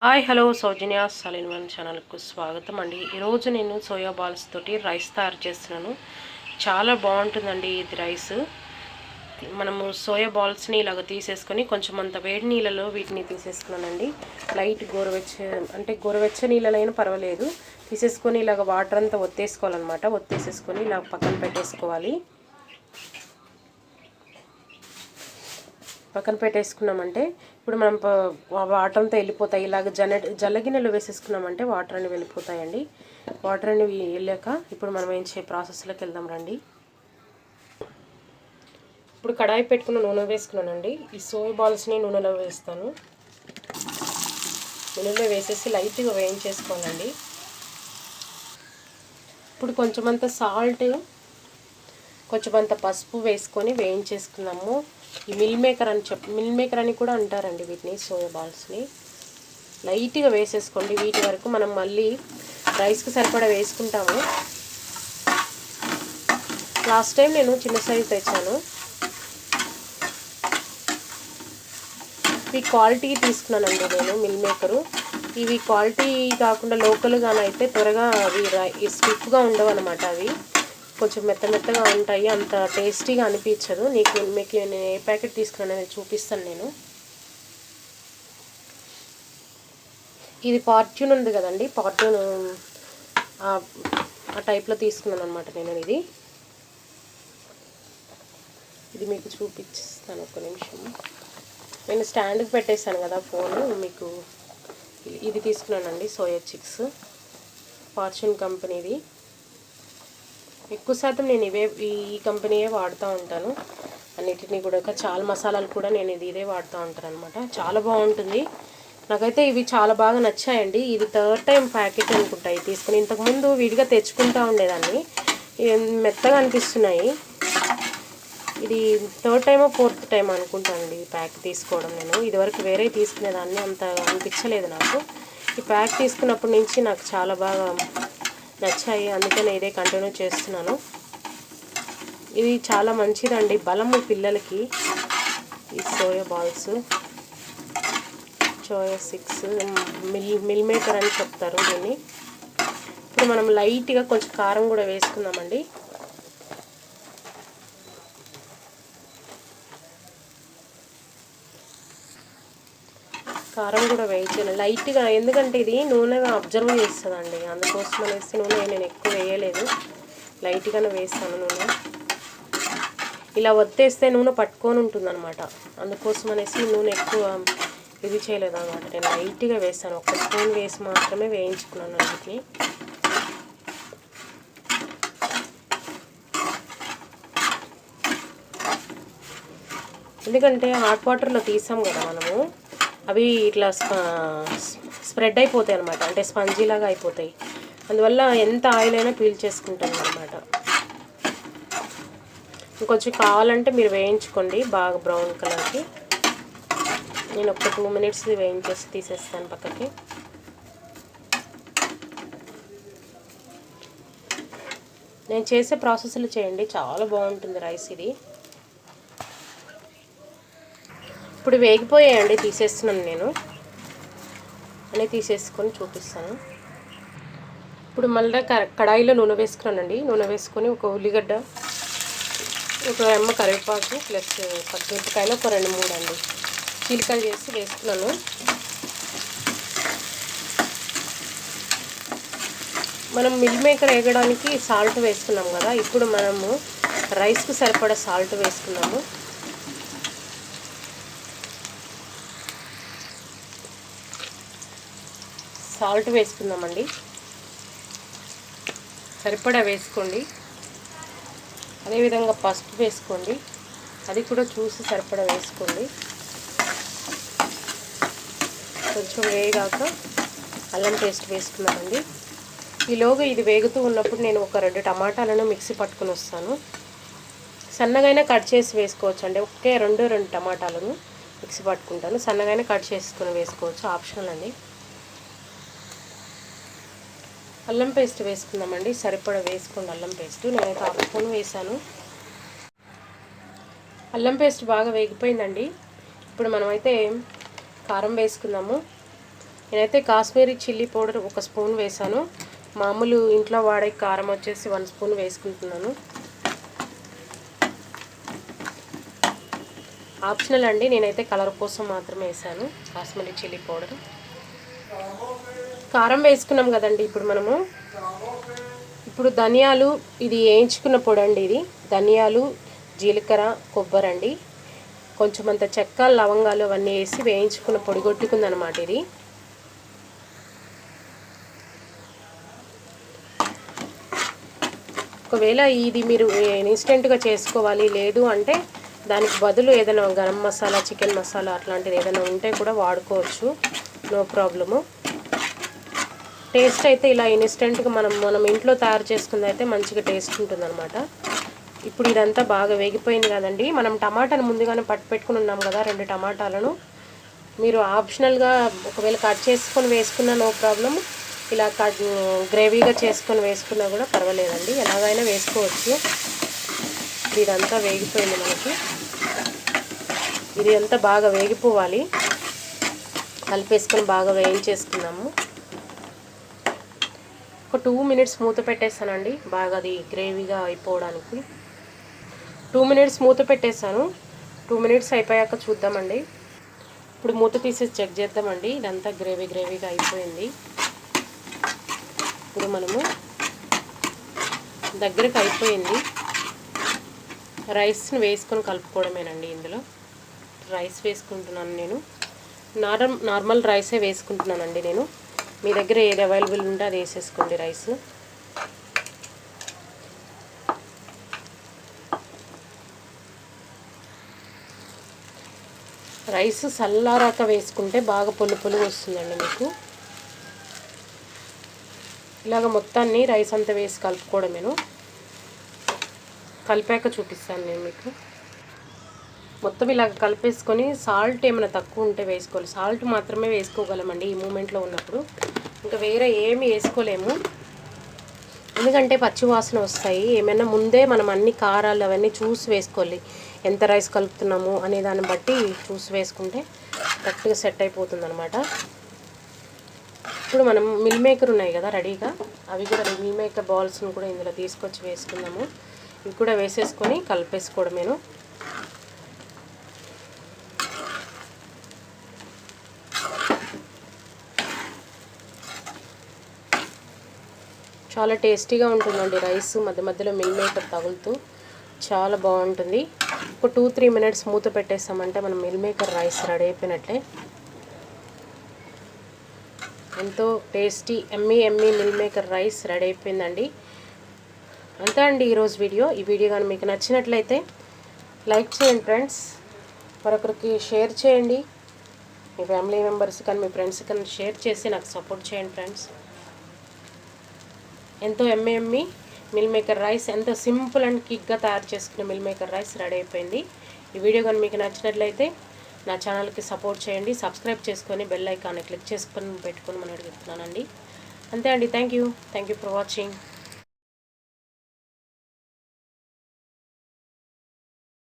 Hi hello సౌజన్య సలీన్ ఛానల్కు స్వాగతం అండి. ఈరోజు నేను సోయా బాల్స్ తోటి రైస్ తయారు చేస్తున్నాను. చాలా బాగుంటుందండి ఇది రైస్. మనము సోయా బాల్స్ని ఇలాగ తీసేసుకొని కొంచెం అంత వేడి నీళ్ళలో వీటిని తీసేసుకున్నానండి. లైట్ గోరువెచ్చ నీళ్ళైనా పర్వాలేదు. తీసేసుకొని ఇలాగ వాటర్ అంతా ఒత్తేసుకోవాలన్నమాట. ఒత్తేసేసుకొని ఇలా పక్కన పెట్టేసుకోవాలి. పక్కన పెట్టేసుకున్నామంటే ఇప్పుడు మనం వాటర్ అంతా వెళ్ళిపోతాయి. ఇలాగ జల్లగిన్నెలు వేసేసుకున్నామంటే వాటర్ అన్ని వెళ్ళిపోతాయండి. వాటర్ అన్ని వెళ్ళాక ఇప్పుడు మనం ఏం ప్రాసెస్లోకి వెళ్దాం రండి. ఇప్పుడు కడాయి పెట్టుకున్న నూనె వేసుకున్నానండి. ఈ సోయా బాల్స్ని నూనెలో వేస్తాను. నూనెలో వేసేసి లైట్గా వేయించేసుకోవాలండి. ఇప్పుడు కొంచెమంత సాల్ట్, కొంచెమంత పసుపు వేసుకొని వేయించేసుకున్నాము. ఈ మిల్ మేకర్ అని కూడా అంటారండి వీటిని, సోయా బాల్స్ని. లైట్గా వేసేసుకోండి. వీటి వరకు మనం మళ్ళీ రైస్కి సరిపడా వేసుకుంటాము. లాస్ట్ టైం నేను చిన్న సైజు తెచ్చాను. ఇవి క్వాలిటీ తీసుకున్నానండి నేను, మిల్ మేకరు. ఇవి క్వాలిటీ కాకుండా లోకల్గానైతే త్వరగా అవి స్టిఫ్గా ఉండవు అనమాట. అవి కొంచెం మెత్తగా ఉంటాయి. అంత టేస్టీగా అనిపించదు. మీకు నేను ఏ ప్యాకెట్ తీసుకున్నానని చూపిస్తాను నేను. ఇది ఫార్చ్యూన్ ఉంది కదండి, ఫార్చ్యూన్ ఆ టైప్లో తీసుకున్నాను అనమాట నేను. ఇది మీకు చూపిస్తాను ఒక నిమిషం. నేను స్టాండ్కి పెట్టేశాను కదా ఫోను. మీకు ఇది తీసుకున్నానండి, సోయా చిక్స్, ఫార్చ్యూన్ కంపెనీది. ఎక్కువ శాతం నేను ఈ కంపెనీయే వాడుతూ ఉంటాను. అన్నిటినీ కూడా చాలా మసాలాలు కూడా నేను ఇదే వాడుతూ ఉంటాను అనమాట. చాలా బాగుంటుంది. నాకైతే ఇవి చాలా బాగా నచ్చాయండి. ఇది 3rd టైం ప్యాకెట్ అనుకుంటాయి తీసుకుని. ఇంతకుముందు విడిగా తెచ్చుకుంటూ ఉండేదాన్ని. మెత్తగా అనిపిస్తున్నాయి. ఇది 3rd టైమో 4th టైం అనుకుంటానండి ఈ ప్యాక్ తీసుకోవడం. నేను ఇదివరకు వేరే తీసుకునేదాన్ని, అంత అనిపించలేదు నాకు. ఈ ప్యాక్ తీసుకున్నప్పటి నుంచి నాకు చాలా బాగా నచ్చాయి. అందుకని ఇదే కంటిన్యూ చేస్తున్నాను. ఇది చాలా మంచిదండి, బలము పిల్లలకి. ఈ soya balls, soya 6 meal maker అని చెప్తారు దీన్ని. ఇప్పుడు మనం లైట్గా కొంచెం కారం కూడా వేసుకుందామండి. కారం కూడా వేయించాను లైట్గా, ఎందుకంటే ఇది నూనెగా అబ్జర్వ్ చేస్తుందండి. అందుకోసం అనేసి నూనె నేను ఎక్కువ వేయలేదు, లైట్గానే వేస్తాను నూనె. ఇలా వత్తేస్తే నూనె పట్టుకొని ఉంటుంది అనమాట. అందుకోసం అనేసి నూనె ఎక్కువ ఇది చేయలేదు అనమాట. నేను లైట్గా వేస్తాను. 1 స్పూన్ వేసి మాత్రమే వేయించుకున్నాను వీటిని. ఎందుకంటే హాట్ వాటర్లో తీసాం కదా మనము, అవి ఇట్లా స్ప్రెడ్ అయిపోతాయి అనమాట. అంటే స్పంజీలాగా అయిపోతాయి. అందువల్ల ఎంత ఆయిల్ అయినా పీల్ చేసుకుంటాను అనమాట. ఇంకొంచెం కావాలంటే మీరు వేయించుకోండి బాగా బ్రౌన్ కలర్కి. నేను ఒక 2 మినిట్స్ వేయించేసి తీసేస్తాను పక్కకి. నేను చేసే ప్రాసెస్లు చేయండి, చాలా బాగుంటుంది రైస్ ఇది. ఇప్పుడు వేగిపోయాయండి, తీసేస్తున్నాను నేను. అన్నీ తీసేసుకొని చూపిస్తాను. ఇప్పుడు మళ్ళీ కడాయిలో నూనె వేసుకున్నానండి. నూనె వేసుకొని ఒక ఉల్లిగడ్డ, ఒక రెమ్మ కరివేపాకు, ప్లస్ పచ్చిమిరపకాయలు ఒక 2-3 అండి చీలికలు చేసి వేసుకున్నాను. మనం మిల్ మేకర్ వేయడానికి సాల్ట్ వేసుకున్నాం కదా, ఇప్పుడు మనము రైస్కి సరిపడా సాల్ట్ వేసుకున్నాము. సాల్ట్ వేసుకుందామండి, సరిపడా వేసుకోండి. అదేవిధంగా పసుపు వేసుకోండి, అది కూడా చూసి సరిపడా వేసుకోండి. కొంచెం వేగాక అల్లం పేస్ట్ వేసుకున్నామండి. ఈలోగా ఇది వేగుతూ ఉన్నప్పుడు నేను ఒక 2 టమాటాలను మిక్సీ పట్టుకొని వస్తాను. సన్నగైనా కట్ చేసి వేసుకోవచ్చు అండి. ఒకే 2 టమాటాలను మిక్సీ పట్టుకుంటాను. సన్నగైనా కట్ చేసుకొని వేసుకోవచ్చు, ఆప్షనల్ అండి. అల్లం పేస్ట్ వేసుకుందామండి, సరిపడా వేసుకోండి అల్లం పేస్ట్. నేనైతే 1/2 స్పూన్ వేసాను. అల్లం పేస్ట్ బాగా వేగిపోయిందండి. ఇప్పుడు మనమైతే కారం వేసుకుందాము. నేనైతే కాశ్మీరీ చిల్లీ పౌడర్ 1 స్పూన్ వేసాను. మామూలు ఇంట్లో వాడే కారం వచ్చేసి 1 స్పూన్ వేసుకుంటున్నాను. ఆప్షనల్ అండి, నేనైతే కలర్ కోసం మాత్రమే వేసాను కాశ్మీరీ చిల్లీ పౌడర్. కారం వేసుకున్నాం కదండి. ఇప్పుడు ధనియాలు, ఇది వేయించుకున్న పొడి అండి. ఇది ధనియాలు, జీలకర్ర, కొబ్బరి అండి. కొంచెం అంత చెక్క, లవంగాలు అవన్నీ వేసి వేయించుకున్న పొడి కొట్టుకుందనమాట ఇది. ఒకవేళ ఇది మీరు ఇన్స్టెంట్గా చేసుకోవాలి లేదు అంటే దానికి బదులు ఏదైనా గరం మసాలా, చికెన్ మసాలా అట్లాంటిది ఏదైనా ఉంటే కూడా వాడుకోవచ్చు, నో ప్రాబ్లము. టేస్ట్ అయితే ఇలా ఇన్స్టెంట్గా మనం ఇంట్లో తయారు చేసుకుంది అయితే మంచిగా టేస్ట్ ఉంటుందన్నమాట. ఇప్పుడు ఇదంతా బాగా వేగిపోయింది కదండి. మనం టమాటాను ముందుగానే పట్టు పెట్టుకుని ఉన్నాం కదా, 2 టమాటాలను. మీరు ఆప్షనల్గా ఒకవేళ కట్ చేసుకొని వేసుకున్నా నో ప్రాబ్లం, ఇలా గ్రేవీగా చేసుకొని వేసుకున్నా కూడా పర్వాలేదండి, ఎలాగైనా వేసుకోవచ్చు. ఇదంతా వేగిపోయింది మనకి. ఇది అంతా బాగా వేగిపోవాలి. కలిపేసుకొని బాగా వేయించేసుకున్నాము. ఒక 2 మినిట్స్ మూత పెట్టేస్తానండి, బాగా అది గ్రేవీగా అయిపోవడానికి. 2 మినిట్స్ మూత పెట్టేసాను. 2 మినిట్స్ అయిపోయాక చూద్దామండి. ఇప్పుడు మూత తీసి చెక్ చేద్దామండి. ఇదంతా గ్రేవీగా అయిపోయింది. ఇప్పుడు మనము దగ్గరకు అయిపోయింది. రైస్ని వేసుకొని కలుపుకోవడమేనండి. ఇందులో రైస్ వేసుకుంటున్నాను నేను. నార్మల్ రైసే వేసుకుంటున్నానండి నేను. మీ దగ్గర ఏది అవైలబుల్ ఉంటే అది వేసేసుకోండి రైస్. రైస్ చల్లారాక వేసుకుంటే బాగా పొలు వస్తుందండి మీకు. ఇలాగ మొత్తాన్ని రైస్ అంతా వేసి కలుపుకోవడమేను. కలిపాక చూపిస్తాను నేను మీకు. మొత్తం ఇలాగ కలిపేసుకొని సాల్ట్ ఏమైనా తక్కువ ఉంటే వేసుకోవాలి. సాల్ట్ మాత్రమే వేసుకోగలమండి ఈ మూమెంట్లో ఉన్నప్పుడు, ఇంకా వేరే ఏమి వేసుకోలేము. ఎందుకంటే పచ్చివాసన వస్తాయి. ఏమైనా ముందే మనం అన్ని కారాలు అవన్నీ చూసి వేసుకోవాలి. ఎంత రైస్ కలుపుతున్నాము అనే దాన్ని బట్టి చూసి వేసుకుంటే కరెక్ట్గా సెట్ అయిపోతుంది అనమాట. ఇప్పుడు మనం మిల్ మేకర్ ఉన్నాయి కదా రెడీగా, అవి కూడా మిల్ మేకర్ బాల్స్ని కూడా ఇందులో తీసుకొచ్చి వేసుకుందాము. ఇవి కూడా వేసేసుకొని కలిపేసుకోవడమేను. చాలా టేస్టీగా ఉంటుందండి రైస్, మధ్య మధ్యలో మిల్ మేకర్ తగులుతూ చాలా బాగుంటుంది. ఒక 2-3 మినిట్స్ మూత పెట్టేస్తామంటే మనం మిల్ మేకర్ రైస్ రెడీ అయిపోయినట్లే. ఎంతో tasty Emmy meal maker rice ready అయిపోయిందండి. అంతే అండి ఈరోజు వీడియో. ఈ వీడియో కానీ మీకు నచ్చినట్లయితే లైక్ చేయండి ఫ్రెండ్స్, మరొకరికి షేర్ చేయండి. మీ ఫ్యామిలీ మెంబర్స్ కానీ మీ ఫ్రెండ్స్ కానీ షేర్ చేసి నాకు సపోర్ట్ చేయండి ఫ్రెండ్స్. ఎంతో ఎమ్మీ మిల్ మేకర్ రైస్, ఎంతో సింపుల్ అండ్ క్విక్గా తయారు చేసుకునే మిల్ మేకర్ రైస్ రెడీ అయిపోయింది. ఈ వీడియో కానీ మీకు నచ్చినట్లయితే నా ఛానల్కి సపోర్ట్ చేయండి, సబ్స్క్రైబ్ చేసుకొని బెల్ ఐకాన్ని క్లిక్ చేసుకొని పెట్టుకొని మనం అడుగుతున్నానండి. అంతే అండి. Thank you for watching.